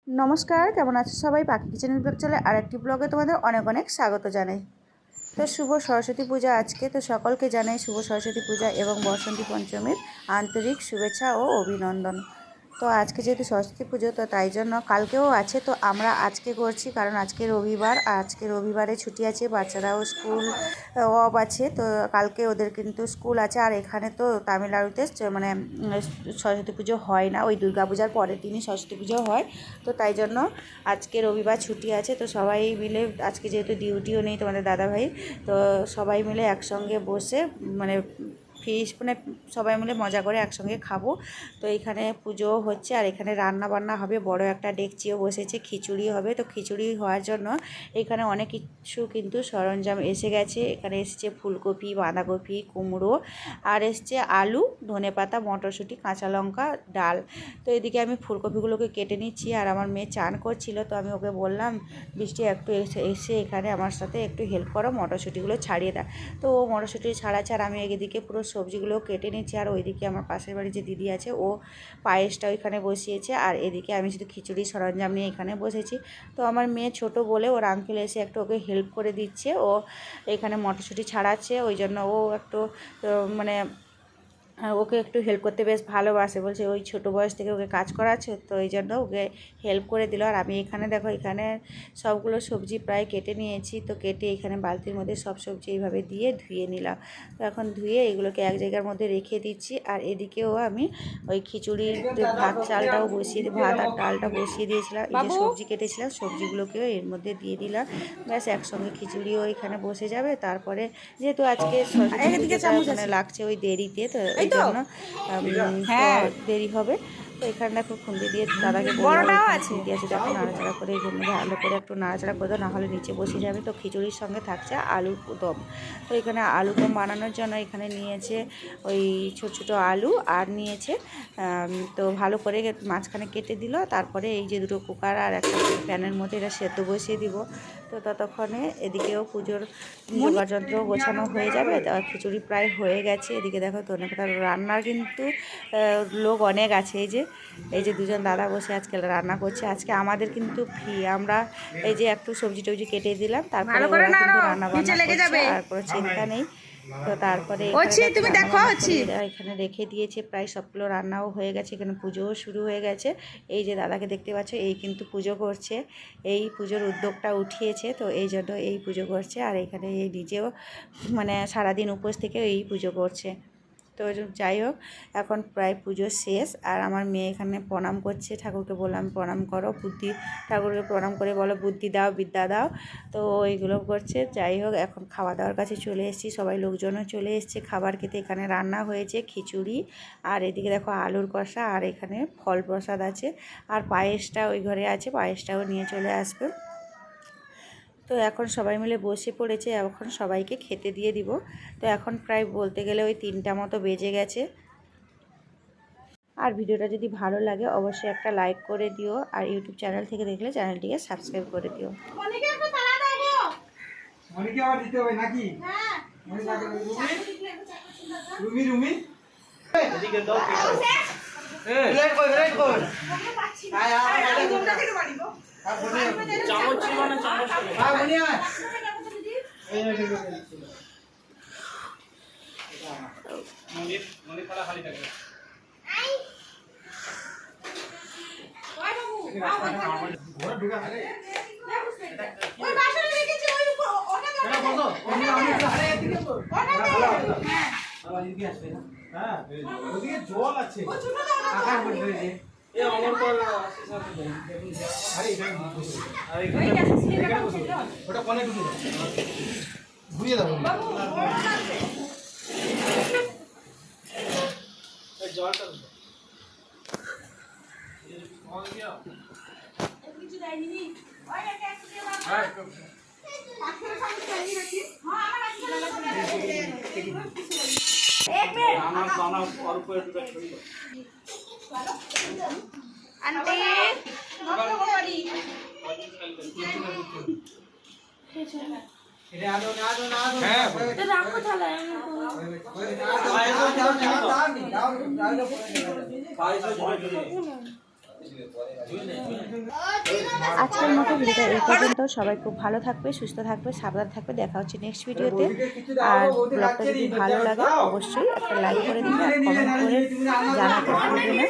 নমস্কার, কেমন আছো সবাই? পাখি কিচেনের ব্লগ চলে আরেকটি ব্লগে তোমাদের অনেক অনেক স্বাগত জানাই। তো শুভ সরস্বতী পূজা আজকে, তো সকলকে জানাই শুভ সরস্বতী পূজা এবং বসন্তী পঞ্চমীর আন্তরিক শুভেচ্ছা ও অভিনন্দন। তো আজকে যেহেতু সরস্বতী পুজো, তো তাই জন্য কালকেও আছে, তো আমরা আজকে করছি কারণ আজকে রবিবার, আজকে রবিবারে ছুটি আছে, বাচ্চারাও স্কুল অফ আছে, তো কালকে ওদের কিন্তু স্কুল আছে। আর এখানে তো তামিলনাড়ুতে মানে সরস্বতী পুজো হয় না, ওই দুর্গা পূজার পরের দিনই সরস্বতী পুজো হয়। তো তাই জন্য আজকে রবিবার ছুটি আছে, তো সবাই মিলে আজকে যেহেতু ডিউটিও নেই তোমাদের দাদাভাই, তো সবাই মিলে একসঙ্গে বসে মানে মানে সবাই মিলে মজা করে একসঙ্গে খাবো। তো এখানে পুজো হচ্ছে আর এখানে রান্না বান্না হবে, বড় একটা ডেকচিও বসেছে, খিচুড়ি হবে। তো খিচুড়ি হওয়ার জন্য এখানে অনেক কিছু কিন্তু সরঞ্জাম এসে গেছে। এখানে এসছে ফুলকপি, বাঁধাকপি, কুমড়ো, আর এসছে আলু, ধনেপাতা, মটরশুঁটি, কাঁচা লঙ্কা, ডাল। তো এদিকে আমি ফুলকপিগুলোকে কেটে নিচ্ছি আর আমার মেয়ে চান করছিল, তো আমি ওকে বললাম বৃষ্টি একটু এসে এখানে আমার সাথে একটু হেল্প করো, মটরশুঁটিগুলো ছাড়িয়ে দাও। তো ও মটরশুঁটি ছাড়াচ্ছে আর আমি এদিকে পুরো সবজিগুলো কেটে নিচ্ছি। আর ওইদিকে আমার পাশের বাড়ি যে দিদি আছে, ও পায়েসটা ওইখানে বসিয়েছে আর এদিকে আমি শুধু খিচুড়ি সরঞ্জাম নিয়ে এখানে বসেছি। তো আমার মেয়ে ছোট বলে ওর আঙ্কেল এসে একটু ওকে হেল্প করে দিচ্ছে, ও এখানে মটরশুঁটি ছাড়াচ্ছে, ওই জন্য ও একটু মানে ওকে একটু হেল্প করতে বেশ ভালোবাসে, বলছে ওই ছোটো বয়স থেকে ওকে কাজ করাচ্ছে, তো এই জন্য ওকে হেল্প করে দিল। আর আমি এখানে দেখো, এখানে সবগুলো সবজি প্রায় কেটে নিয়েছি, তো কেটে এখানে বালতির মধ্যে সব সবজি এইভাবে দিয়ে ধুয়ে নিলাম। তো এখন ধুয়ে এগুলোকে এক জায়গার মধ্যে রেখে দিচ্ছি। আর এদিকেও আমি ওই খিচুড়ির ভাত চালটাও ভাত আর ডালটা বসিয়ে দিয়েছিলাম, এই যে সবজি কেটেছিলাম সবজিগুলোকেও এর মধ্যে দিয়ে দিলাম, ব্যাস একসঙ্গে খিচুড়িও এখানে বসে যাবে। তারপরে যেহেতু আজকে মানে লাগছে ওই দেরিতে, তো এই জন্য দেরি হবে। তো এখানে দেখো খুন্তি দিয়ে দাদাকে বড়টাও আছে, খুন্তি আছে দেখো, নাড়াচাড়া করে এখানে ভালো করে একটু নাড়াচাড়া করে দাও, নাহলে নিচে বসে যাবে। তো খিচুড়ির সঙ্গে থাকছে আলুর দম। তো এখানে আলু দম বানানোর জন্য এখানে নিয়েছে ওই ছোট ছোটো আলু আর নিয়েছে, তো ভালো করে মাঝখানে কেটে দিল। তারপরে এই যে দুটো কুকার আর একটা প্যানের মধ্যে এটা সেদ্ধ বসিয়ে দিব। তো ততক্ষণে এদিকেও পুজোর যোগাযন্ত্র গোছানো হয়ে যাবে। খিচুড়ি প্রায় হয়ে গেছে। এদিকে দেখো ধনেপাতার রান্নার কিন্তু লোক অনেক আছে, এই যে দুজন দাদা বসে আজকে রান্না করছে। আজকে আমাদের কিন্তু ফ্রি, আমরা এই যে একটু সবজি টবজি কেটে দিলাম, তারপরে ওরা কিন্তু রান্না বান্না করছে আর কোনো চিন্তা নেই। তো তারপরে এখানে রেখে দিয়েছে, প্রায় সবগুলো রান্নাও হয়ে গেছে, এখানে পুজোও শুরু হয়ে গেছে। এই যে দাদাকে দেখতে পাচ্ছ, এই কিন্তু পুজো করছে, এই পুজোর উদ্যোগটা উঠিয়েছে, তো এই জন্য এই পুজো করছে। আর এখানে এই নিজেও মানে সারাদিন উপোস থেকে এই পুজো করছে। তো যাই হোক, এখন প্রায় পুজো শেষ আর আমার মেয়ে এখানে প্রণাম করছে। ঠাকুরকে বললাম প্রণাম করো, বুদ্ধি, ঠাকুরকে প্রণাম করে বলো বুদ্ধি দাও, বিদ্যা দাও। তো এইগুলো করছে। যাই হোক, এখন খাওয়া দাওয়ার কাছে চলে এসেছি, সবাই লোকজনও চলে এসছে খাবার খেতে। এখানে রান্না হয়েছে খিচুড়ি, আর এদিকে দেখো আলুর কষা, আর এখানে ফল প্রসাদ আছে, আর পায়েসটা ওই ঘরে আছে, পায়েসটাও নিয়ে চলে আসবে। তো এখন সবাই মিলে বসে পড়েছে, এখন সবাইকে খেতে দিয়ে দিব। তো এখন প্রায় বলতে গেলে ওই 3টা মতো বেজে গেছে। আর ভিডিওটা যদি ভালো লাগে অবশ্যই একটা লাইক করে দিও, আর ইউটিউব চ্যানেল থেকে দেখলে চ্যানেলটিকে সাবস্ক্রাইব করে দিও। জল আছে ঘুরিয়ে দেবো জলটা কিছু দেয়নি। আজকের মতো ভিডিওটা এই পর্যন্ত। সবাই খুব ভালো থাকবে, সুস্থ থাকবে, সাবধান থাকবে। দেখা হচ্ছে নেক্সট ভিডিওতে। আর ব্লগটা যদি ভালো লাগে অবশ্যই একটা লাইক করে দিবে আর কমেন্ট করে জানাতে ভুলবে না।